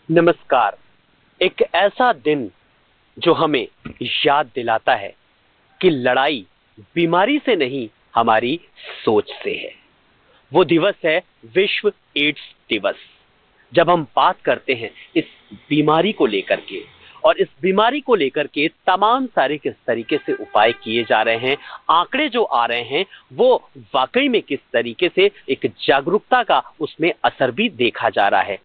नमस्कार। एक ऐसा दिन जो हमें याद दिलाता है कि लड़ाई बीमारी से नहीं, हमारी सोच से है। वो दिवस है विश्व एड्स दिवस। जब हम बात करते हैं इस बीमारी को लेकर के, और इस बीमारी को लेकर के तमाम सारे किस तरीके से उपाय किए जा रहे हैं, आंकड़े जो आ रहे हैं वो वाकई में किस तरीके से एक जागरूकता का उसमें असर भी देखा जा रहा है।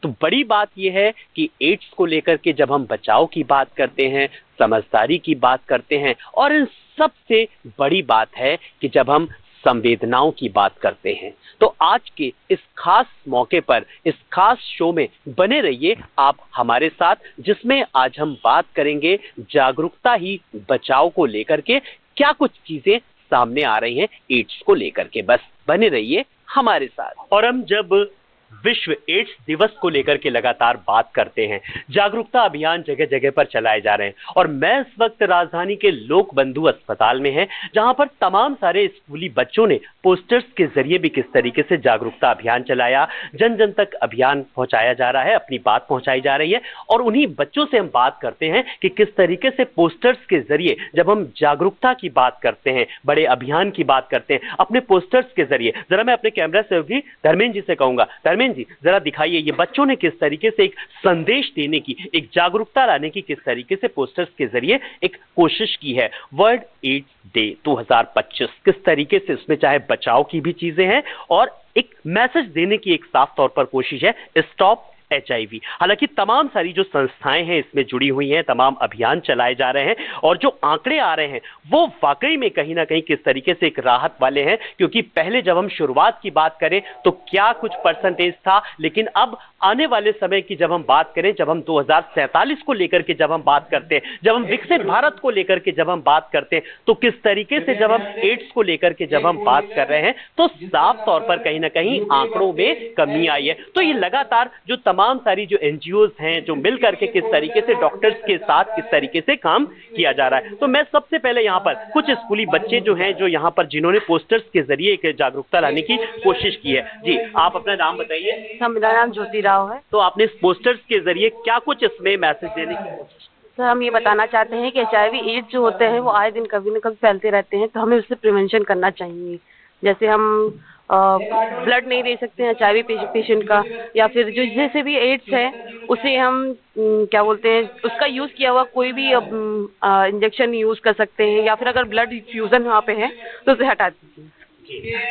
तो बड़ी बात यह है कि एड्स को लेकर के जब हम बचाव की बात करते हैं, समझदारी की बात करते हैं, और इन सबसे बड़ी बात है कि जब हम संवेदनाओं की बात करते हैं, तो आज के इस खास मौके पर, इस खास शो में बने रहिए आप हमारे साथ, जिसमें आज हम बात करेंगे जागरूकता ही बचाव को लेकर के। क्या कुछ चीजें सामने आ रही हैं एड्स को लेकर के, बस बने रहिए हमारे साथ। और हम जब विश्व एड्स दिवस को लेकर के लगातार बात करते हैं, जागरूकता अभियान जगह जगह पर चलाए जा रहे हैं, और मैं इस वक्त राजधानी के लोक बंधु अस्पताल में है, जहां पर तमाम सारे स्कूली बच्चों ने पोस्टर्स के जरिए भी किस तरीके से जागरूकता अभियान चलाया, जन जन तक अभियान पहुंचाया जा रहा है, अपनी बात पहुंचाई जा रही है। और उन्हीं बच्चों से हम बात करते हैं कि किस तरीके से पोस्टर्स के जरिए जब हम जागरूकता की बात करते हैं, बड़े अभियान की बात करते हैं, अपने पोस्टर्स के जरिए, जरा मैं अपने कैमरा से भी धर्मेंद्र जी से कहूंगा, धर्मेंद्र जी जरा दिखाइए ये बच्चों ने किस तरीके से एक संदेश देने की, एक जागरूकता लाने की किस तरीके से पोस्टर्स के जरिए एक कोशिश की है। वर्ल्ड एड्स डे 2025 किस तरीके से उसमें चाहे बचाव की भी चीजें हैं और एक मैसेज देने की एक साफ तौर पर कोशिश है, स्टॉप HIV। हालांकि तमाम सारी जो संस्थाएं हैं इसमें जुड़ी हुई हैं, तमाम अभियान चलाए जा रहे हैं, और जो आंकड़े आ रहे हैं वो वाकई में कहीं ना कहीं किस तरीके से एक राहत वाले हैं। क्योंकि पहले जब हम शुरुआत की बात करें तो क्या कुछ परसेंटेज था, लेकिन अब आने वाले समय की जब हम बात करें, जब हम 2047 को लेकर के जब हम बात करते हैं, जब हम विकसित भारत को लेकर के जब हम बात करते हैं, तो किस तरीके से जब हम एड्स को लेकर के जब हम बात कर रहे हैं, तो साफ तौर पर कहीं ना कहीं आंकड़ों में कमी आई है। तो ये लगातार जो तमाम सारी जो एनजीओज हैं, जो मिल करके किस तरीके से डॉक्टर्स के साथ किस तरीके से काम किया जा रहा है। तो मैं सबसे पहले यहाँ पर कुछ स्कूली बच्चे जो हैं, जो यहाँ पर जिन्होंने पोस्टर्स के जरिए एक जागरूकता लाने की कोशिश की है। जी, आप अपना नाम बताइए। मेरा नाम ज्योति राव है। तो आपने इस पोस्टर्स के जरिए क्या कुछ इसमें मैसेज देने की कोशिश? सर, हम ये बताना चाहते हैं कि HIV एड्स जो होते हैं वो आए दिन कभी न कभी फैलते रहते हैं, तो हमें उससे प्रिवेंशन करना चाहिए। जैसे हम ब्लड नहीं दे सकते हैं HIV पेशेंट का, या फिर जो जैसे भी एड्स है उसे हम क्या बोलते हैं, उसका यूज़ किया हुआ कोई भी इंजेक्शन यूज़ कर सकते हैं, या फिर अगर ब्लड फ्यूजन वहाँ पे है तो उसे हटा दीजिए।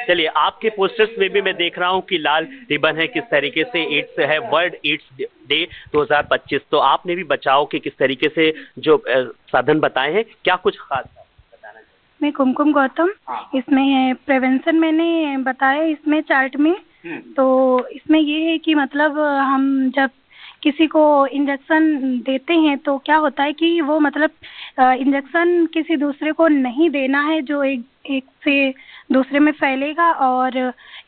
चलिए, आपके पोस्टर्स में भी मैं देख रहा हूं कि लाल रिबन है, किस तरीके से एड्स है, वर्ल्ड एड्स डे 2025। तो आपने भी बचाव के किस तरीके से जो साधन बताए हैं, क्या कुछ खास बताना चाहिए? मैं कुमकुम गौतम। इसमें प्रिवेंशन मैंने बताया इसमें चार्ट में। तो इसमें ये है कि मतलब हम जब किसी को इंजेक्शन देते हैं तो क्या होता है कि वो मतलब इंजेक्शन किसी दूसरे को नहीं देना है जो एक से दूसरे में फैलेगा। और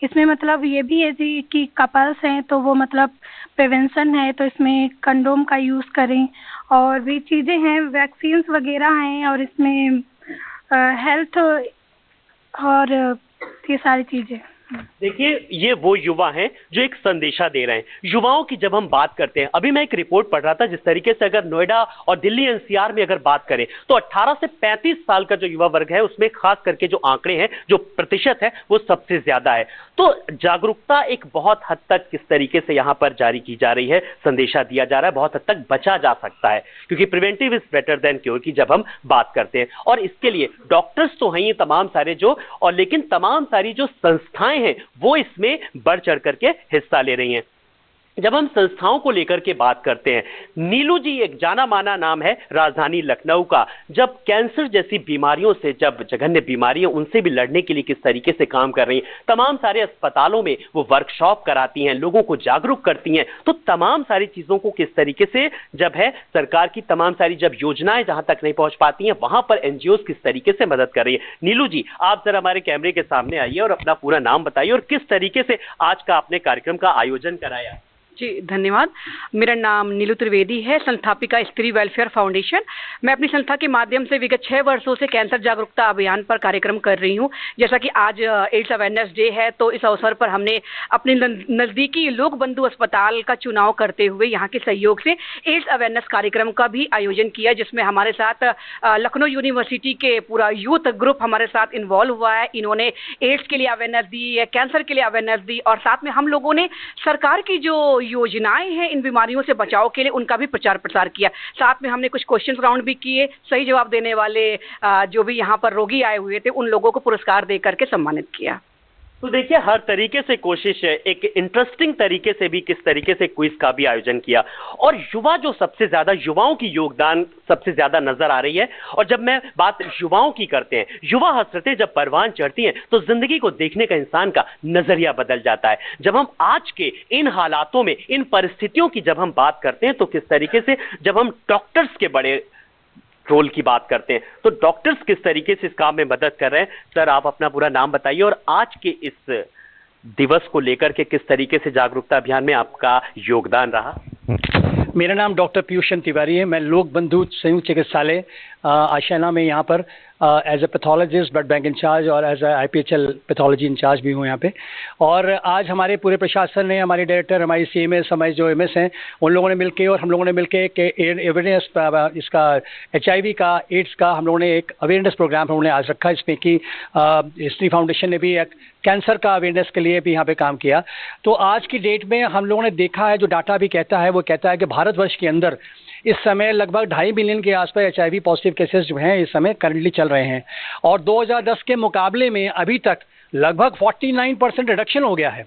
इसमें मतलब ये भी है जी कि कपल्स हैं तो वो मतलब प्रिवेंशन है, तो इसमें कंडोम का यूज़ करें, और भी चीज़ें हैं, वैक्सीन्स वगैरह हैं, और इसमें हेल्थ और ये सारी चीज़ें। देखिए, ये वो युवा हैं जो एक संदेशा दे रहे हैं। युवाओं की जब हम बात करते हैं, अभी मैं एक रिपोर्ट पढ़ रहा था, जिस तरीके से अगर नोएडा और दिल्ली NCR में अगर बात करें तो 18 से 35 साल का जो युवा वर्ग है उसमें खास करके जो आंकड़े हैं, जो प्रतिशत है, वो सबसे ज्यादा है। तो जागरूकता एक बहुत हद तक किस तरीके से यहाँ पर जारी की जा रही है, संदेशा दिया जा रहा है, बहुत हद तक बचा जा सकता है, क्योंकि preventive is better than cure की जब हम बात करते हैं। और इसके लिए डॉक्टर्स तो हैं ये तमाम सारे जो, और लेकिन तमाम सारी जो संस्थाएं हैं वो इसमें बढ़ चढ़ करके हिस्सा ले रही हैं। जब हम संस्थाओं को लेकर के बात करते हैं, नीलू जी एक जाना माना नाम है राजधानी लखनऊ का, जब कैंसर जैसी बीमारियों से, जब जघन्य बीमारियां उनसे भी लड़ने के लिए किस तरीके से काम कर रही हैं, तमाम सारे अस्पतालों में वो वर्कशॉप कराती हैं, लोगों को जागरूक करती हैं। तो तमाम सारी चीजों को किस तरीके से जब है सरकार की तमाम सारी जब योजनाएं जहां तक नहीं पहुंच पाती हैं, वहां पर NGOs किस तरीके से मदद कर रही है। नीलू जी, आप जरा हमारे कैमरे के सामने आइए और अपना पूरा नाम बताइए और किस तरीके से आज का आपने कार्यक्रम का आयोजन कराया। जी धन्यवाद। मेरा नाम नीलू त्रिवेदी है, संस्थापिका स्त्री वेलफेयर फाउंडेशन। मैं अपनी संस्था के माध्यम से विगत 6 वर्षों से कैंसर जागरूकता अभियान पर कार्यक्रम कर रही हूँ। जैसा कि आज एड्स अवेयरनेस डे है, तो इस अवसर पर हमने अपने नज़दीकी लोक बंधु अस्पताल का चुनाव करते हुए यहाँ के सहयोग से एड्स अवेयरनेस कार्यक्रम का भी आयोजन किया, जिसमें हमारे साथ लखनऊ यूनिवर्सिटी के पूरा यूथ ग्रुप हमारे साथ इन्वॉल्व हुआ है। इन्होंने एड्स के लिए अवेयरनेस दी, कैंसर के लिए अवेयरनेस दी, और साथ में हम लोगों ने सरकार की जो योजनाएं हैं इन बीमारियों से बचाव के लिए उनका भी प्रचार प्रसार किया। साथ में हमने कुछ क्वेश्चन राउंड भी किए। सही जवाब देने वाले जो भी यहाँ पर रोगी आए हुए थे उन लोगों को पुरस्कार दे करके सम्मानित किया। तो देखिए, हर तरीके से कोशिश है, एक इंटरेस्टिंग तरीके से भी किस तरीके से क्विज का भी आयोजन किया, और युवा जो सबसे ज्यादा, युवाओं की योगदान सबसे ज्यादा नजर आ रही है। और जब मैं बात युवाओं की करते हैं, युवा हसरतें जब परवान चढ़ती हैं तो जिंदगी को देखने का इंसान का नजरिया बदल जाता है। जब हम आज के इन हालातों में, इन परिस्थितियों की जब हम बात करते हैं, तो किस तरीके से जब हम डॉक्टर्स के बड़े रोल की बात करते हैं, तो डॉक्टर्स किस तरीके से इस काम में मदद कर रहे हैं। सर, आप अपना पूरा नाम बताइए और आज के इस दिवस को लेकर के किस तरीके से जागरूकता अभियान में आपका योगदान रहा। मेरा नाम डॉक्टर पीयूष तिवारी है। मैं लोक बंधु संयुक्त चिकित्सालय आशियाना में यहाँ पर as a pathologist, blood bank incharge और as a IPHL pathology incharge भी हूँ यहाँ पे। और आज हमारे पूरे प्रशासन ने, हमारे डायरेक्टर, हमारी CMS, हमारे जो MS हैं, उन लोगों ने मिलके और हम लोगों ने मिलके अवेयरनेस, इसका HIV का, एड्स का हम लोगों ने एक अवेयरनेस प्रोग्राम हम लोगों ने आज रखा, इसमें कि स्त्री फाउंडेशन ने भी एक कैंसर का अवेयरनेस के लिए भी यहाँ पे काम किया। तो आज की डेट में हम लोगों ने देखा है, जो डाटा भी कहता है, वो कहता है कि भारतवर्ष के अंदर इस समय लगभग 2.5 मिलियन के आसपास HIV पॉजिटिव केसेस जो हैं इस समय करंटली चल रहे हैं, और 2010 के मुकाबले में अभी तक लगभग 49% रिडक्शन हो गया है।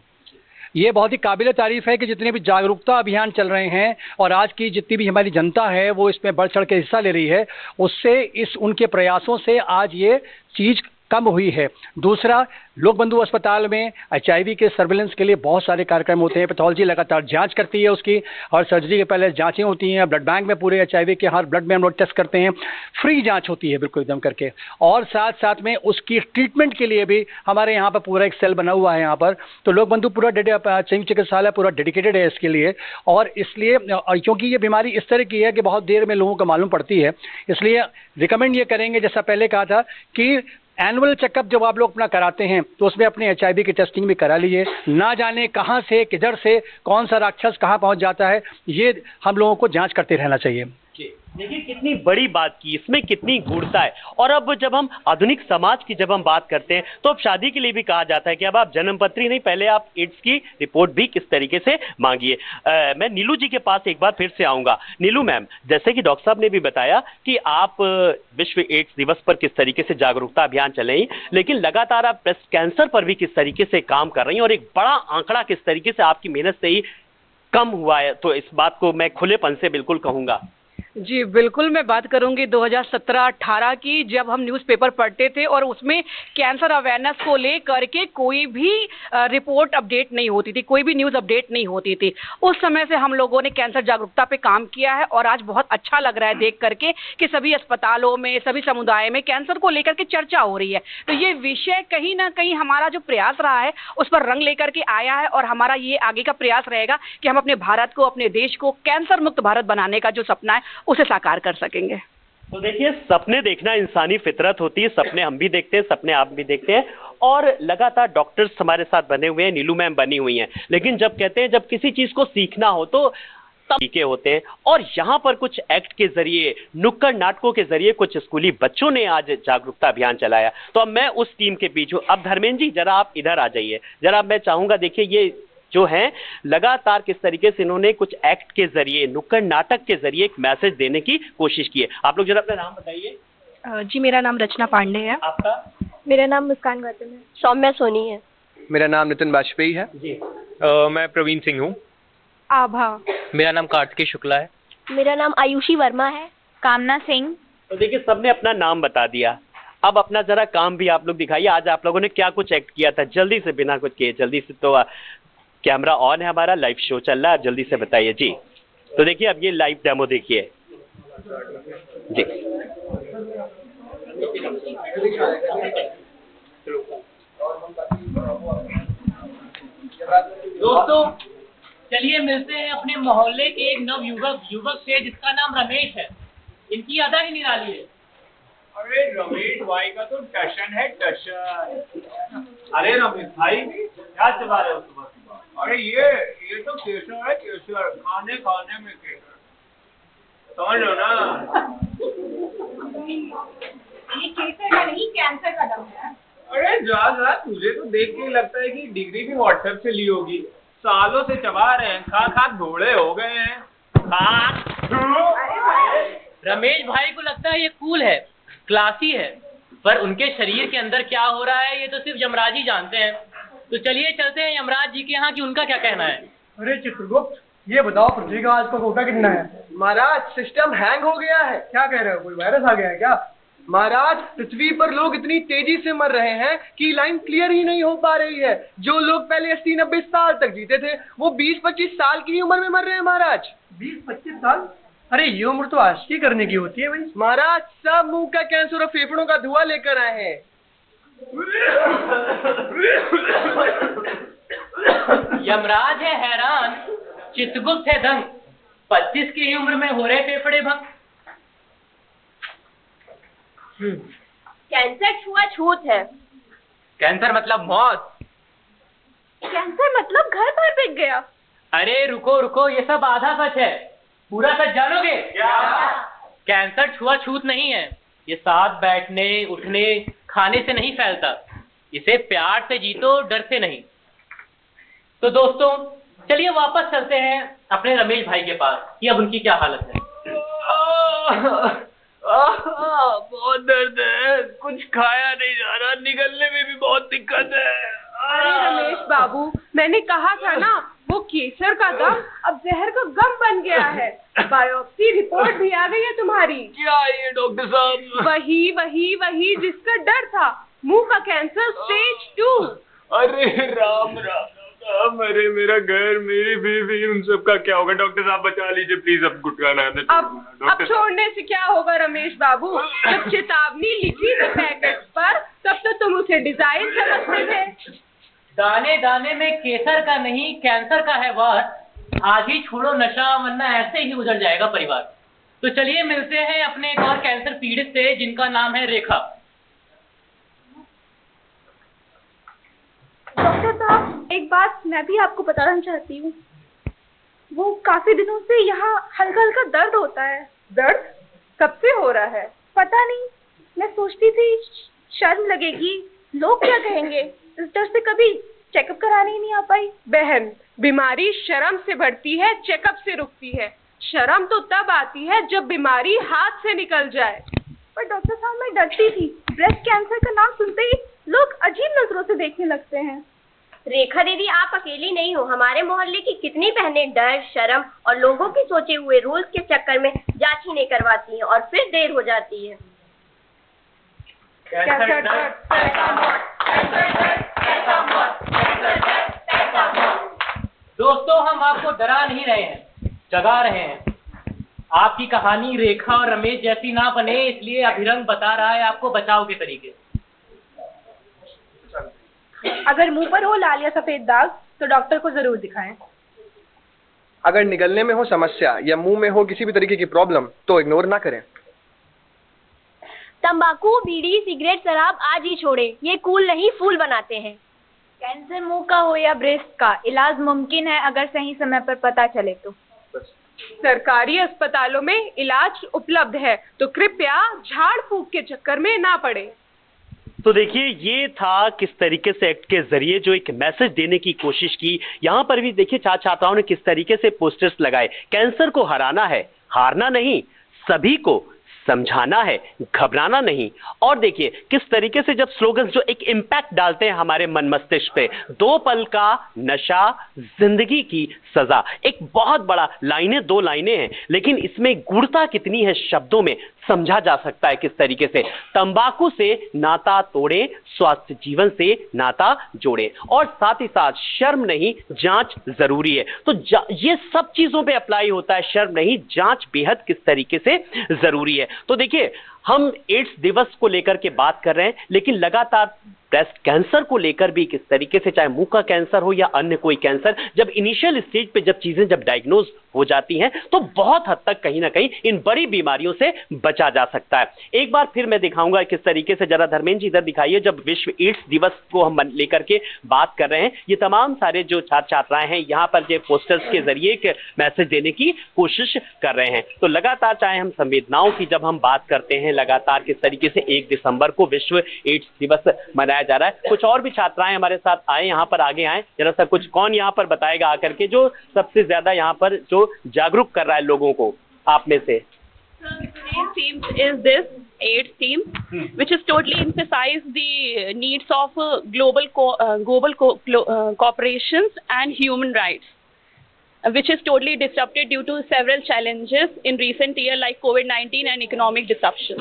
ये बहुत ही काबिल तारीफ है कि जितने भी जागरूकता अभियान चल रहे हैं और आज की जितनी भी हमारी जनता है वो इसमें बढ़ चढ़ के हिस्सा ले रही है, उससे उनके प्रयासों से आज ये चीज़ कम हुई है। दूसरा, लोक बंधु अस्पताल में HIV के सर्विलेंस के लिए बहुत सारे कार्यक्रम होते हैं। पैथोलॉजी लगातार जांच करती है उसकी, और सर्जरी के पहले जांचें होती हैं। ब्लड बैंक में पूरे HIV के हर ब्लड में हम लोग टेस्ट करते हैं, फ्री जांच होती है बिल्कुल एकदम करके। और साथ साथ में उसकी ट्रीटमेंट के लिए भी हमारे यहाँ पर पूरा एक सेल बना हुआ है यहाँ पर। तो लोक बंधु पूरा संयुक्त चिकित्सालय पूरा डेडिकेटेड है इसके लिए। और इसलिए क्योंकि ये बीमारी इस तरह की है कि बहुत देर में लोगों को मालूम पड़ती है, इसलिए रिकमेंड ये करेंगे, जैसा पहले कहा था, कि एनुअल चेकअप जब आप लोग अपना कराते हैं तो उसमें अपने HIV की टेस्टिंग भी करा लीजिए। ना जाने कहाँ से, किधर से कौन सा राक्षस कहाँ पहुँच जाता है, ये हम लोगों को जांच करते रहना चाहिए। देखिए, कितनी बड़ी बात की, इसमें कितनी गूढ़ता है। और अब जब हम आधुनिक समाज की जब हम बात करते हैं, तो अब शादी के लिए भी कहा जाता है कि अब आप जन्मपत्री नहीं, पहले आप एड्स की रिपोर्ट भी किस तरीके से मांगिए। मैं नीलू जी के पास एक बार फिर से आऊंगा। नीलू मैम, जैसे कि डॉक्टर साहब ने भी बताया कि आप विश्व एड्स दिवस पर किस तरीके से जागरूकता अभियान चलें, लेकिन लगातार आप ब्रेस्ट कैंसर पर भी किस तरीके से काम कर रही हैं, और एक बड़ा आंकड़ा किस तरीके से आपकी मेहनत से ही कम हुआ है, तो इस बात को मैं खुलेपन से बिल्कुल कहूँगा। जी बिल्कुल, मैं बात करूंगी 2017-18 की, जब हम न्यूज़पेपर पढ़ते थे और उसमें कैंसर अवेयरनेस को लेकर के कोई भी रिपोर्ट अपडेट नहीं होती थी, कोई भी न्यूज़ अपडेट नहीं होती थी। उस समय से हम लोगों ने कैंसर जागरूकता पे काम किया है, और आज बहुत अच्छा लग रहा है देख करके कि सभी अस्पतालों में, सभी समुदाय में कैंसर को लेकर के चर्चा हो रही है। तो ये विषय कहीं ना कहीं हमारा जो प्रयास रहा है उस पर रंग लेकर के आया है, और हमारा ये आगे का प्रयास रहेगा कि हम अपने भारत को, अपने देश को कैंसर मुक्त भारत बनाने का जो सपना है उसे साकार कर सकेंगे। तो देखिए, सपने देखना इंसानी फितरत होती है, सपने हम भी देखते हैं, सपने आप भी देखते हैं, और लगातार डॉक्टर्स हमारे साथ बने हुए हैं, नीलू मैम बनी हुई हैं। लेकिन जब कहते हैं जब किसी चीज को सीखना हो तो तरीके होते हैं, और यहाँ पर कुछ एक्ट के जरिए, नुक्कड़ नाटकों के जरिए कुछ स्कूली बच्चों ने आज जागरूकता अभियान चलाया। तो अब मैं उस टीम के बीच हूँ। अब धर्मेंद्र जी, जरा आप इधर आ जाइए। जरा मैं चाहूंगा, देखिए ये जो है लगातार किस तरीके से इन्होंने कुछ एक्ट के जरिए, नुक्कड़ नाटक के जरिए एक मैसेज देने की कोशिश की है। आप लोग जरा अपना नाम बताइए। जी, मेरा नाम रचना पांडे है। आपका? मेरा नाम मुस्कान गौतम है। सौम्या सोनी है। मेरा नाम नितिन वाजपेयी है जी। मैं प्रवीण सिंह हूँ। आभा। मेरा नाम कार्तिकेय शुक्ला है। मेरा नाम आयुषी वर्मा है। कामना सिंह। तो देखिए, सबने अपना नाम बता दिया, अब अपना जरा काम भी आप लोग दिखाइए। आज आप लोगों ने क्या कुछ एक्ट किया था, जल्दी से, बिना कुछ किए जल्दी से। तो कैमरा ऑन है, हमारा लाइव शो चल रहा है, जल्दी से बताइए जी। तो देखिए, अब ये लाइव डेमो देखिए जी। चलिए मिलते हैं अपने मोहल्ले के एक नव युवक से जिसका नाम रमेश है। इनकी अदा ही निराली है। अरे रमेश भाई का तो टशन है, टशन। अरे रमेश भाई क्या चला रहे हो सुबह सुबह? अरे ये तो केसर है, केसर खाने खाने में केसर, समझ लो ना। ये केसर का नहीं, कैंसर का दम है। अरे जा तुझे तो देख के लगता है कि डिग्री भी व्हाट्सएप से ली होगी। सालों से चबा रहे हैं, खा घोड़े हो गए हैं। रमेश भाई को लगता है ये कूल है, क्लासी है, पर उनके शरीर के अंदर क्या हो रहा है ये तो सिर्फ यमराज ही जानते हैं। तो चलिए चलते हैं यमराज जी के यहाँ कि उनका क्या कहना है। अरे चित्रगुप्त, ये बताओ पृथ्वी का आज का कोटा कितना है? महाराज सिस्टम हैंग हो गया है। क्या कह रहे हो, कोई वायरस आ गया है क्या? महाराज पृथ्वी पर लोग इतनी तेजी से मर रहे हैं कि लाइन क्लियर ही नहीं हो पा रही है। जो लोग पहले 80-90 साल तक जीते थे वो 20-25 साल की उम्र में मर रहे हैं महाराज। 20-25 साल? अरे ये उम्र तो आशिकी करने की होती है भाई। महाराज सब मुंह का कैंसर और फेफड़ों का धुआं लेकर आए हैं। यमराज है हैरान, चित्रगुप्त है दंग। 25 की ही उम्र में हो रहे फेफड़े भंग। कैंसर छुआछूत है। कैंसर मतलब मौत। कैंसर मतलब घर भर बिक गया। अरे रुको, ये सब आधा सच है, पूरा सच जानोगे? कैंसर छुआछूत नहीं है। ये साथ बैठने उठने खाने से नहीं फैलता। इसे प्यार से जीतो, डर से नहीं। तो दोस्तों चलिए वापस चलते हैं अपने रमेश भाई के पास कि अब उनकी क्या हालत है। बहुत दर्द है, कुछ खाया नहीं जा रहा, निकलने में भी बहुत दिक्कत है। अरे रमेश बाबू, मैंने कहा था ना, वो केसर का दम अब जहर का गम बन गया है। बायोप्सी रिपोर्ट भी आ गई है तुम्हारी। क्या ये डॉक्टर साहब? वही जिसका डर था, मुंह का कैंसर स्टेज 2। अरे राम राम, अरे मेरा घर, मेरी बीवी, उन सब का क्या होगा? डॉक्टर साहब बचा लीजिए प्लीज, अब गुटका ना। अब छोड़ने से क्या होगा रमेश बाबू? जब चेतावनी लिखी थी पैकेट पर तब तो तुम उसे डिजाइन समझते थे। दाने दाने में केसर का नहीं कैंसर का है वार। आज ही छोड़ो नशा, वरना ऐसे ही उजड़ जाएगा परिवार। तो चलिए मिलते हैं अपने एक और कैंसर पीड़ित से जिनका नाम है रेखा। डॉक्टर साहब, एक बात मैं भी आपको बताना चाहती हूँ। वो काफी दिनों से यहाँ हल्का हल्का दर्द होता है। दर्द कब से हो रहा है? पता नहीं, मैं सोचती थी शर्म लगेगी, लोग क्या कहेंगे, इस डर से कभी चेकअप कराने ही नहीं आ पाई। बहन, बीमारी शर्म से बढ़ती है, चेकअप से रुकती है। शर्म तो तब आती है जब बीमारी हाथ से निकल जाए। पर डॉक्टर साहब, मैं डरती थी। ब्रेस्ट कैंसर का नाम सुनते ही लोग अजीब नजरों से देखने लगते हैं। रेखा दीदी, आप अकेली नहीं हो। हमारे मोहल्ले की कितनी बहनें डर, शर्म और लोगों के सोचे हुए रूल्स के चक्कर में जांच ही नहीं करवाती हैं और फिर देर हो जाती है। दोस्तों हम आपको डरा नहीं रहे हैं, जगा रहे हैं। आपकी कहानी रेखा और रमेश जैसी ना बने, इसलिए अभिरंग बता रहा है आपको बचाव के तरीके। अगर मुंह पर हो लाल या सफेद दाग तो डॉक्टर को जरूर दिखाएं। अगर निगलने में हो समस्या या मुंह में हो किसी भी तरीके की प्रॉब्लम तो इग्नोर ना करें। तंबाकू, बीड़ी, सिगरेट, शराब आज ही छोड़े। ये कूल नहीं, फूल बनाते हैं। कैंसर मुंह का हो या ब्रेस्ट का, इलाज मुमकिन है अगर सही समय पर पता चले तो। सरकारी अस्पतालों में इलाज उपलब्ध है, तो कृपया झाड़ फूक के चक्कर में ना पड़े। तो देखिए ये था किस तरीके से एक्ट के जरिए जो एक मैसेज देने की कोशिश की। यहाँ पर भी देखिए छात्राओं ने किस तरीके से पोस्टर्स लगाए। कैंसर को हराना है, हारना नहीं, सभी को समझाना है, घबराना नहीं। और देखिए किस तरीके से जब स्लोगन्स जो एक इम्पैक्ट डालते हैं हमारे मन मस्तिष्क पे। 2 पल का नशा, जिंदगी की सजा, एक बहुत बड़ा लाइनें, 2 लाइनें हैं, लेकिन इसमें गूढ़ता कितनी है शब्दों में समझा जा सकता है किस तरीके से। तंबाकू से नाता तोड़े, स्वास्थ्य जीवन से नाता जोड़े, और साथ ही साथ शर्म नहीं, जांच जरूरी है। तो ये सब चीजों पे अप्लाई होता है। शर्म नहीं, जांच बेहद किस तरीके से जरूरी है। तो देखिए हम एड्स दिवस को लेकर के बात कर रहे हैं, लेकिन लगातार ब्रेस्ट कैंसर को लेकर भी किस तरीके से, चाहे मुंह का कैंसर हो या अन्य कोई कैंसर, जब इनिशियल स्टेज पे जब चीजें जब डायग्नोज हो जाती हैं तो बहुत हद तक कहीं ना कहीं इन बड़ी बीमारियों से बचा जा सकता है। एक बार फिर मैं दिखाऊंगा किस तरीके से, जरा धर्मेंद्र जी इधर दिखाइए, जब विश्व एड्स दिवस को हम लेकर के बात कर रहे हैं, ये तमाम सारे जो छात्र छात्राएं हैं यहाँ पर जो पोस्टर्स के जरिए एक मैसेज देने की कोशिश कर रहे हैं। तो लगातार चाहे हम संवेदनाओं की जब हम बात करते हैं, लगातार किस तरीके से 1 दिसंबर को विश्व एड्स दिवस मनाया जा रहा है। कुछ और भी छात्राएं हमारे साथ आए, यहाँ पर आगे आए जरा सा, कुछ कौन यहाँ पर बताएगा आकर के जो सबसे ज्यादा यहाँ पर जो जागरूक कर रहा है लोगों को आप में से? Today's theme is this AIDS theme, which is totally emphasize the needs of global corporations and human rights, which is totally disrupted due to several challenges in recent year like COVID-19 and economic disruption.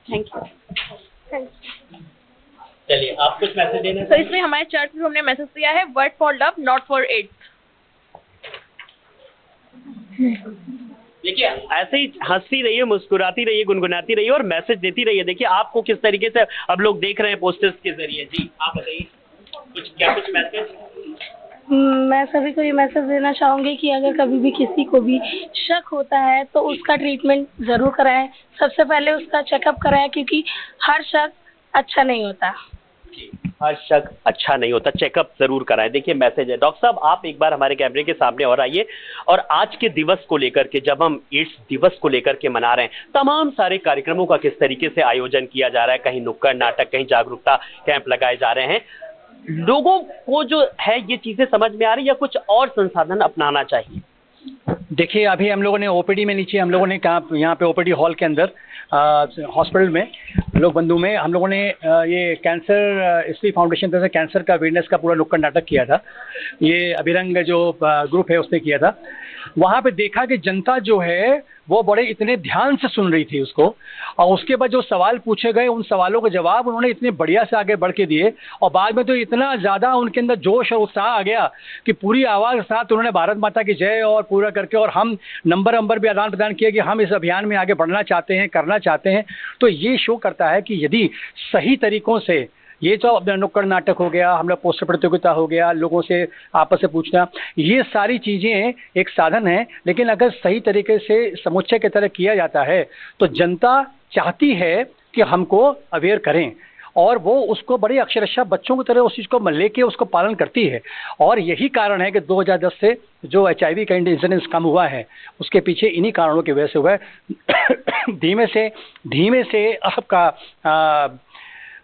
Thank you. चलिए आप कुछ message देना। तो इसमें हमारे church में हमने message दिया है, word for love not for AIDS. देखिए ऐसे ही हंसती रहिए, मुस्कुराती रहिए, गुनगुनाती रहिए और मैसेज देती रहिए। देखिए आपको किस तरीके से अब लोग देख रहे हैं पोस्टर्स के जरिए। जी आप बताइए कुछ मैसेज। मैं सभी को ये मैसेज देना चाहूँगी कि अगर कभी भी किसी को भी शक होता है तो उसका ट्रीटमेंट ज़रूर कराएं। सबसे पहले उसका चेकअप कराएं, क्योंकि हर शक अच्छा नहीं होता। हर शक अच्छा नहीं होता, चेकअप जरूर कराएं। देखिए मैसेज है। डॉक्टर साहब आप एक बार हमारे कैमरे के सामने और आइए, और आज के दिवस को लेकर के, जब हम एड्स दिवस को लेकर के मना रहे हैं, तमाम सारे कार्यक्रमों का किस तरीके से आयोजन किया जा रहा है, कहीं नुक्कड़ नाटक, कहीं जागरूकता कैंप लगाए जा रहे हैं, लोगों को जो है ये चीजें समझ में आ रही है या कुछ और संसाधन अपनाना चाहिए? देखिए अभी हम लोगों ने ओपीडी में, नीचे हम लोगों ने कहा यहाँ पे ओपीडी हॉल के अंदर हॉस्पिटल में लोक बंधु में हम लोगों ने ये कैंसर स्त्री फाउंडेशन तरफ से कैंसर का अवेयरनेस का पूरा नुक्कड़ नाटक किया था। ये अभिरंग जो ग्रुप है उसने किया था। वहाँ पे देखा कि जनता जो है वो बड़े इतने ध्यान से सुन रही थी उसको, और उसके बाद जो सवाल पूछे गए उन सवालों के जवाब उन्होंने इतने बढ़िया से आगे बढ़ के दिए, और बाद में तो इतना ज़्यादा उनके अंदर जोश और उत्साह आ गया कि पूरी आवाज़ के साथ उन्होंने भारत माता की जय और पूरा करके, और हम नंबर भी आदान प्रदान किया कि हम इस अभियान में आगे बढ़ना चाहते हैं, करना चाहते हैं। तो ये शो करता है कि यदि सही तरीक़ों से ये जो नुक्कड़ नाटक हो गया, हम लोग पोस्टर प्रतियोगिता हो गया, लोगों से आपस से पूछना, ये सारी चीज़ें एक साधन है, लेकिन अगर सही तरीके से समुच्चय की तरह किया जाता है तो जनता चाहती है कि हमको अवेयर करें, और वो उसको बड़ी अक्षरशः बच्चों की तरह उस चीज़ को लेके उसको पालन करती है। और यही कारण है कि 2010 से जो HIV का इंसिडेंस कम हुआ है, उसके पीछे इन्हीं कारणों की वजह से हुआ है। धीमे से आपका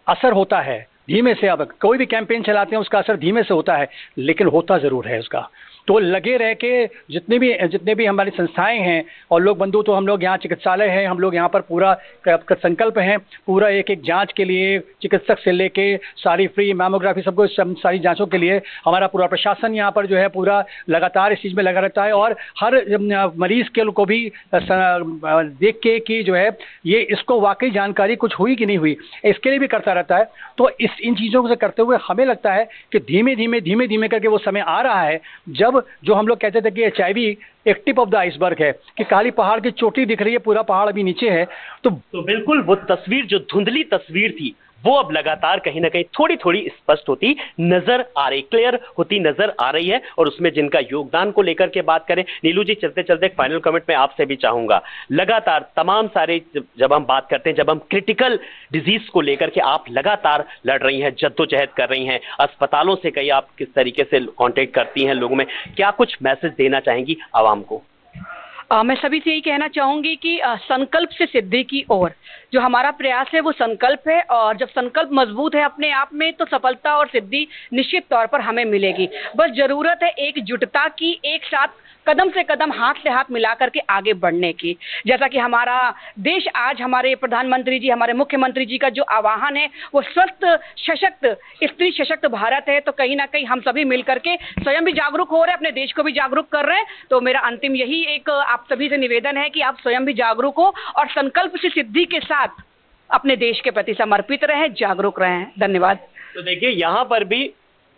असर होता है, धीमे से। अब कोई भी कैंपेन चलाते हैं उसका असर धीमे से होता है, लेकिन होता ज़रूर है उसका। तो लगे रह के जितने भी हमारी संस्थाएं हैं और लोग बंधु, तो हम लोग यहाँ चिकित्सालय है, हम लोग यहाँ पर पूरा संकल्प हैं, पूरा एक जांच के लिए चिकित्सक से लेके सारी फ्री मैमोग्राफी सबको सारी जांचों के लिए हमारा पूरा प्रशासन यहाँ पर जो है पूरा लगातार इस चीज़ में लगा रहता है, और हर मरीज़ के को भी देख के कि जो है ये इसको वाकई जानकारी कुछ हुई कि नहीं हुई, इसके लिए भी करता रहता है। तो इन चीज़ों से करते हुए हमें लगता है कि धीमे धीमे करके वो समय आ रहा है जब जो हम लोग कहते थे कि HIV एक टिप ऑफ द आइसबर्ग है, कि काली पहाड़ की चोटी दिख रही है, पूरा पहाड़ अभी नीचे है। तो बिल्कुल वो तस्वीर, जो धुंधली तस्वीर थी, वो अब लगातार कहीं ना कहीं थोड़ी स्पष्ट होती नजर आ रही, क्लियर होती नजर आ रही है। और उसमें जिनका योगदान को लेकर के बात करें, नीलू जी चलते चलते एक फाइनल कमेंट में आपसे भी चाहूंगा। लगातार तमाम सारे जब हम बात करते हैं, जब हम क्रिटिकल डिजीज को लेकर के आप लगातार लड़ रही हैं, जद्दोजहद कर रही हैं, अस्पतालों से कहीं आप किस तरीके से कांटेक्ट करती हैं लोगों में, क्या कुछ मैसेज देना चाहेंगी आवाम को? मैं सभी से यही कहना चाहूँगी कि संकल्प से सिद्धि की ओर जो हमारा प्रयास है वो संकल्प है, और जब संकल्प मजबूत है अपने आप में तो सफलता और सिद्धि निश्चित तौर पर हमें मिलेगी। बस ज़रूरत है एकजुटता की, एक साथ कदम से कदम, हाथ से हाथ मिला करके आगे बढ़ने की। जैसा कि हमारा देश आज, हमारे प्रधानमंत्री जी, हमारे मुख्यमंत्री जी का जो आह्वान है वो स्वस्थ सशक्त स्त्री सशक्त भारत है, तो कहीं ना कहीं हम सभी मिल करके स्वयं भी जागरूक हो रहे हैं, अपने देश को भी जागरूक कर रहे हैं। तो मेरा अंतिम यही एक आप सभी से निवेदन है कि आप स्वयं भी जागरूक हो और संकल्प से सिद्धि के साथ अपने देश के प्रति समर्पित रहें, जागरूक रहें। धन्यवाद। तो देखिए यहाँ पर भी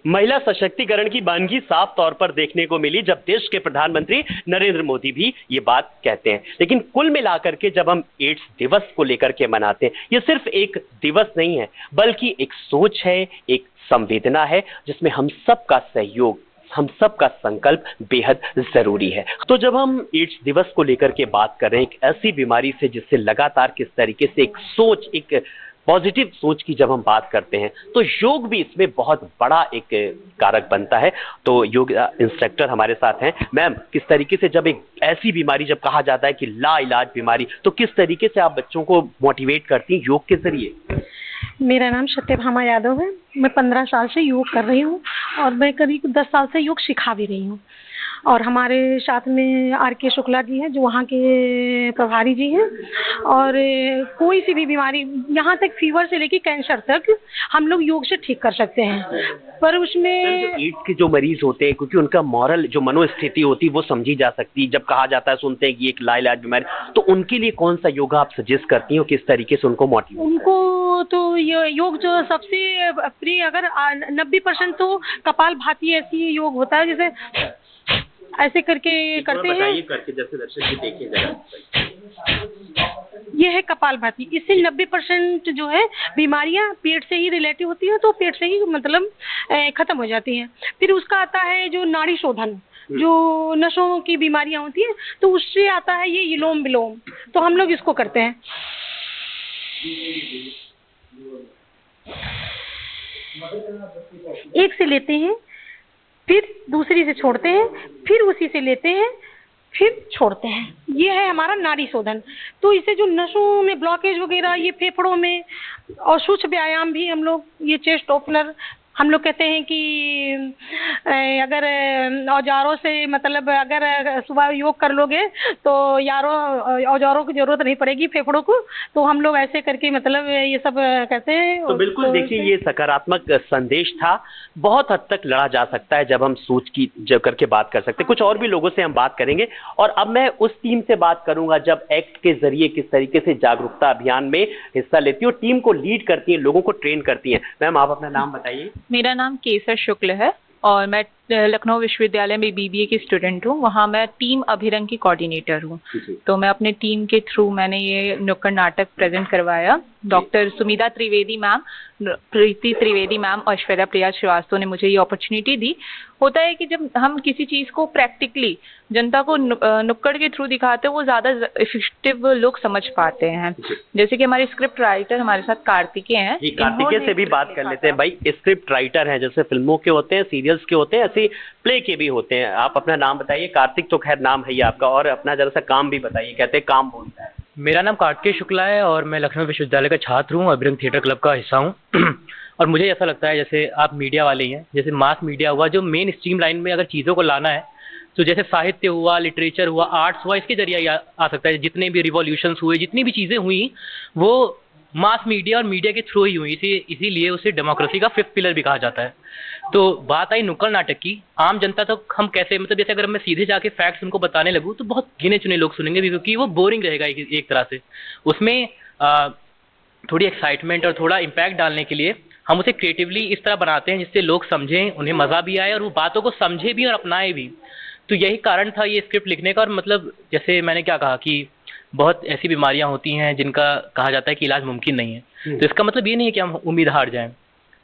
महिला सशक्तिकरण की बानगी साफ तौर पर देखने को मिली जब देश के प्रधानमंत्री नरेंद्र मोदी भी ये बात कहते हैं। लेकिन कुल मिलाकर के जब हम एड्स दिवस को लेकर के मनाते हैं, ये सिर्फ एक दिवस नहीं है बल्कि एक सोच है, एक संवेदना है जिसमें हम सबका सहयोग, हम सबका संकल्प बेहद जरूरी है। तो जब हम एड्स दिवस को लेकर के बात कर रहे हैं, एक ऐसी बीमारी से जिससे लगातार किस तरीके से एक सोच, एक पॉजिटिव सोच की जब हम बात करते हैं, तो योग भी इसमें बहुत बड़ा एक कारक बनता है। तो योग इंस्ट्रक्टर हमारे साथ हैं। मैम, किस तरीके से जब एक ऐसी बीमारी जब कहा जाता है कि लाइलाज बीमारी, तो किस तरीके से आप बच्चों को मोटिवेट करती हैं योग के जरिए? मेरा नाम सत्यभामा यादव है। मैं 15 साल से योग कर रही हूँ और मैं करीब 10 साल से योग सिखा भी रही हूँ। और हमारे साथ में आर.के. शुक्ला जी हैं जो वहाँ के प्रभारी जी हैं। और कोई सी भी बीमारी, यहाँ तक फीवर से लेकर कैंसर तक हम लोग योग से ठीक कर सकते हैं। पर उसमें एड्स के जो मरीज होते हैं, क्योंकि उनका मॉरल जो मनोस्थिति होती है वो समझी जा सकती है। जब कहा जाता है, सुनते हैं कि एक लाइलाज बीमारी, तो उनके लिए कौन सा योगा आप सजेस्ट करती हो, किस तरीके से उनको मोटिवेट? उनको तो ये योग जो सबसे प्रिय, अगर 90% तो कपालभाति ऐसी योग होता है, जैसे ऐसे करके करते हैं, करके जैसे दर्शक जी देखिए जरा, ये है कपालभाति। इससे 90% जो है बीमारियां पेट से ही रिलेटिव होती हैं, तो पेट से ही मतलब खत्म हो जाती हैं। फिर उसका आता है जो नाड़ी शोधन, जो नसों की बीमारियां होती हैं, तो उससे आता है ये इलोम विलोम, तो हम लोग इसको करते हैं। एक से लेते हैं, फिर दूसरी से छोड़ते हैं, फिर उसी से लेते हैं, फिर छोड़ते हैं। ये है हमारा नाड़ी शोधन। तो इससे जो नसों में ब्लॉकेज वगैरह, ये फेफड़ों में, और सूक्ष्म व्यायाम भी हम लोग, ये चेस्ट ओपनर हम लोग कहते हैं कि अगर औजारों से, मतलब अगर सुबह योग कर लोगे तो औजारों की जरूरत नहीं पड़ेगी फेफड़ों को, तो हम लोग ऐसे करके मतलब ये सब कहते हैं। तो बिल्कुल देखिए, ये सकारात्मक संदेश था। बहुत हद तक लड़ा जा सकता है जब हम सोच की जब करके बात कर सकते हैं। कुछ और भी लोगों से हम बात करेंगे। और अब मैं उस टीम से बात करूंगा जब एक्ट के जरिए किस तरीके से जागरूकता अभियान में हिस्सा लेती है और टीम को लीड करती है, लोगों को ट्रेन करती है। मैम, आप अपना नाम बताइए। मेरा नाम केसर शुक्ल है और मैं लखनऊ विश्वविद्यालय में बीबीए की स्टूडेंट हूँ। वहाँ मैं टीम अभिरंग की कोऑर्डिनेटर हूँ। तो मैं अपने टीम के थ्रू मैंने ये नुक्कड़ नाटक प्रेजेंट करवाया। डॉक्टर सुमिता त्रिवेदी मैम, प्रीति त्रिवेदी मैम और ऐश्वर्या प्रिया श्रीवास्तव ने मुझे ये अपॉर्चुनिटी दी। होता है कि जब हम किसी चीज़ को प्रैक्टिकली जनता को नुक्कड़ के थ्रू दिखाते हैं, वो ज़्यादा इफेक्टिव लोग समझ पाते हैं। जैसे कि हमारे स्क्रिप्ट राइटर हमारे साथ कार्तिकेय हैं। कार्तिकेय से भी बात कर लेते हैं। भाई, स्क्रिप्ट राइटर हैं, जैसे फिल्मों के होते हैं, सीरियल्स के होते हैं, ऐसे प्ले के भी होते हैं। आप अपना नाम बताइए। कार्तिक तो खैर नाम है ही आपका, और अपना जरा सा काम भी बताइए। कहते हैं काम बोलता है। मेरा नाम कार्तिकेय शुक्ला है और मैं लखनऊ विश्वविद्यालय का छात्र हूँ, अभिरंग थिएटर क्लब का हिस्सा हूँ। और मुझे ऐसा लगता है, जैसे आप मीडिया वाले हैं, जैसे मास मीडिया हुआ, जो मेन स्ट्रीम लाइन में अगर चीज़ों को लाना है, तो जैसे साहित्य हुआ, लिटरेचर हुआ, आर्ट्स हुआ, इसके जरिए आ सकता है। जितने भी रिवॉल्यूशंस हुए, जितनी भी चीज़ें हुई, वो मास मीडिया और मीडिया के थ्रू ही हुई। इसीलिए उसे डेमोक्रेसी का 5th पिलर भी कहा जाता है। तो बात आई नुक्कड़ नाटक की। आम जनता तक हम कैसे, मतलब जैसे अगर मैं सीधे जाके फैक्ट्स उनको बताने लगूँ तो बहुत गिने चुने लोग सुनेंगे, क्योंकि वो बोरिंग रहेगा एक तरह से। उसमें थोड़ी एक्साइटमेंट और थोड़ा इम्पैक्ट डालने के लिए हम उसे क्रिएटिवली इस तरह बनाते हैं जिससे लोग समझें, उन्हें मज़ा भी आए और वो बातों को समझे भी और अपनाए भी। तो यही कारण था ये स्क्रिप्ट लिखने का। और मतलब जैसे मैंने क्या कहा कि बहुत ऐसी बीमारियां होती हैं जिनका कहा जाता है कि इलाज मुमकिन नहीं है। तो इसका मतलब ये नहीं है कि हम उम्मीद हार जाएं।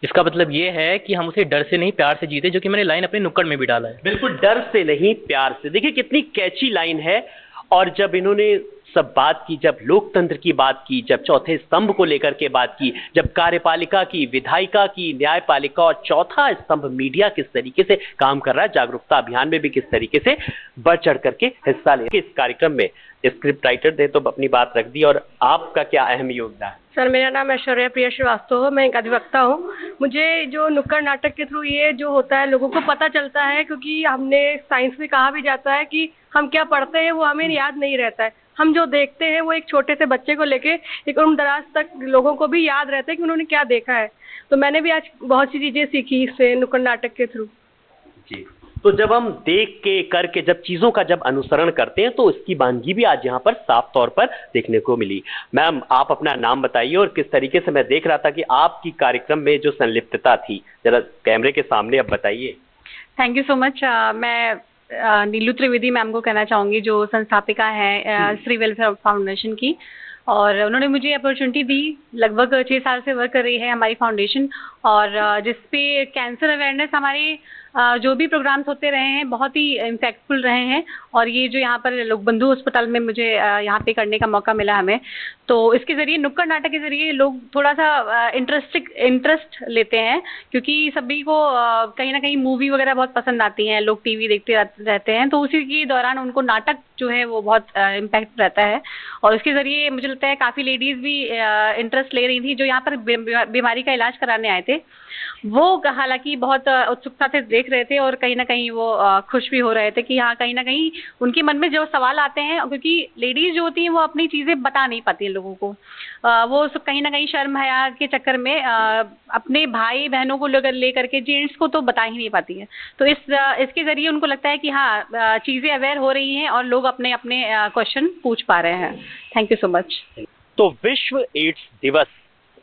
इसका मतलब ये है कि हम उसे डर से नहीं, प्यार से जीते, जो कि मैंने लाइन अपने नुक्कड़ में भी डाला है। बिल्कुल, डर से नहीं, प्यार से। देखिए कितनी कैची लाइन है। और जब इन्होंने सब बात की, जब लोकतंत्र की बात की, जब चौथे स्तंभ को लेकर के बात की, जब कार्यपालिका की, विधायिका की, न्यायपालिका और चौथा स्तंभ मीडिया किस तरीके से काम कर रहा है, जागरूकता अभियान में भी किस तरीके से बढ़ चढ़ करके हिस्सा ले इस कार्यक्रम में स्क्रिप्ट राइटर ने तो अपनी बात रख दी। और आपका क्या अहम योगदान? सर, मेरा नाम ऐश्वर्या प्रिया श्रीवास्तव है। मैं एक अधिवक्ता हूँ। मुझे जो नुक्कड़ नाटक के थ्रू ये जो होता है लोगों को पता चलता है, क्योंकि हमने साइंस में कहा भी जाता है कि हम क्या पढ़ते हैं वो हमें याद नहीं रहता है। हम जो देखते हैं वो एक छोटे से बच्चे को लेके एक उम्र दराज तक लोगों को भी याद रहता है कि उन्होंने क्या देखा है। तो मैंने भी आज बहुत सी चीज़ें सीखी इससे नुक्कड़ नाटक के थ्रू। जी, तो जब हम देख के करके जब चीजों का जब अनुसरण करते हैं तो इसकी वानगी भी आज यहाँ पर साफ तौर पर देखने को मिली। मैम, आप अपना नाम बताइए और किस तरीके से मैं देख रहा था कि आपकी कार्यक्रम में जो संलिप्तता थी, जरा कैमरे के सामने अब बताइए। Thank you so much. मैं नीलू त्रिवेदी मैम को कहना चाहूँगी, जो संस्थापिका है स्त्री वेलफेयर फाउंडेशन की, और उन्होंने मुझे अपॉर्चुनिटी दी। लगभग 6 साल से वर्क कर रही है हमारी फाउंडेशन, और जिसपे कैंसर अवेयरनेस हमारे जो भी प्रोग्राम्स होते रहे हैं बहुत ही इम्पैक्टफुल रहे हैं। और ये जो यहाँ पर लोक बंधु अस्पताल में मुझे यहाँ पे करने का मौका मिला हमें, तो इसके ज़रिए नुक्कड़ नाटक के ज़रिए लोग थोड़ा सा इंटरेस्ट लेते हैं, क्योंकि सभी को कहीं ना कहीं मूवी वगैरह बहुत पसंद आती हैं, लोग टीवी देखते रहते हैं, तो उसी के दौरान उनको नाटक जो है वो बहुत इम्पैक्ट रहता है। और इसके ज़रिए मुझे लगता है काफ़ी लेडीज़ भी इंटरेस्ट ले रही थी जो यहाँ पर बीमारी का इलाज कराने आए थे। वो हालांकि बहुत उत्सुकता से देख रहे थे और कहीं ना कहीं वो खुश भी हो रहे थे कि हाँ, कहीं ना कहीं उनके मन में जो सवाल आते हैं, क्योंकि लेडीज जो होती हैं वो अपनी चीज़ें बता नहीं पाती हैं लोगों को, वो कहीं ना कहीं शर्म हया के चक्कर में अपने भाई बहनों को लेकर के जेंट्स को तो बता ही नहीं पाती है। तो इसके ज़रिए उनको लगता है कि हाँ, चीज़ें अवेयर हो रही हैं और लोग अपने अपने क्वेश्चन पूछ पा रहे हैं। Thank you so much. तो विश्व एड्स दिवस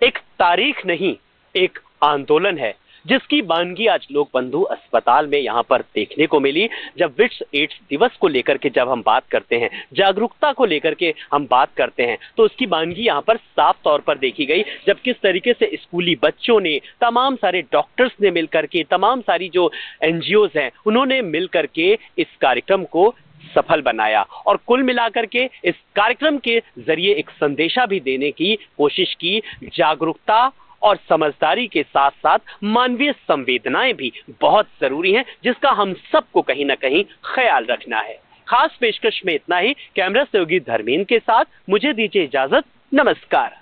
एक तारीख नहीं, एक आंदोलन है जिसकी वानगी आज लोक बंधु अस्पताल में यहाँ पर देखने को मिली। जब विश्व एड्स दिवस को लेकर के जब हम बात करते हैं, जागरूकता को लेकर के हम बात करते हैं, तो उसकी वानगी यहाँ पर साफ तौर पर देखी गई। जब किस तरीके से स्कूली बच्चों ने, तमाम सारे डॉक्टर्स ने मिलकर के, तमाम सारी जो NGOs हैं उन्होंने मिलकर के इस कार्यक्रम को सफल बनाया और कुल मिलाकर के इस कार्यक्रम के जरिए एक संदेशा भी देने की कोशिश की। जागरूकता और समझदारी के साथ साथ मानवीय संवेदनाएं भी बहुत जरूरी हैं, जिसका हम सबको कहीं ना कहीं ख्याल रखना है। खास पेशकश में इतना ही। कैमरा सहयोगी धर्मेंद्र के साथ मुझे दीजिए इजाजत। नमस्कार।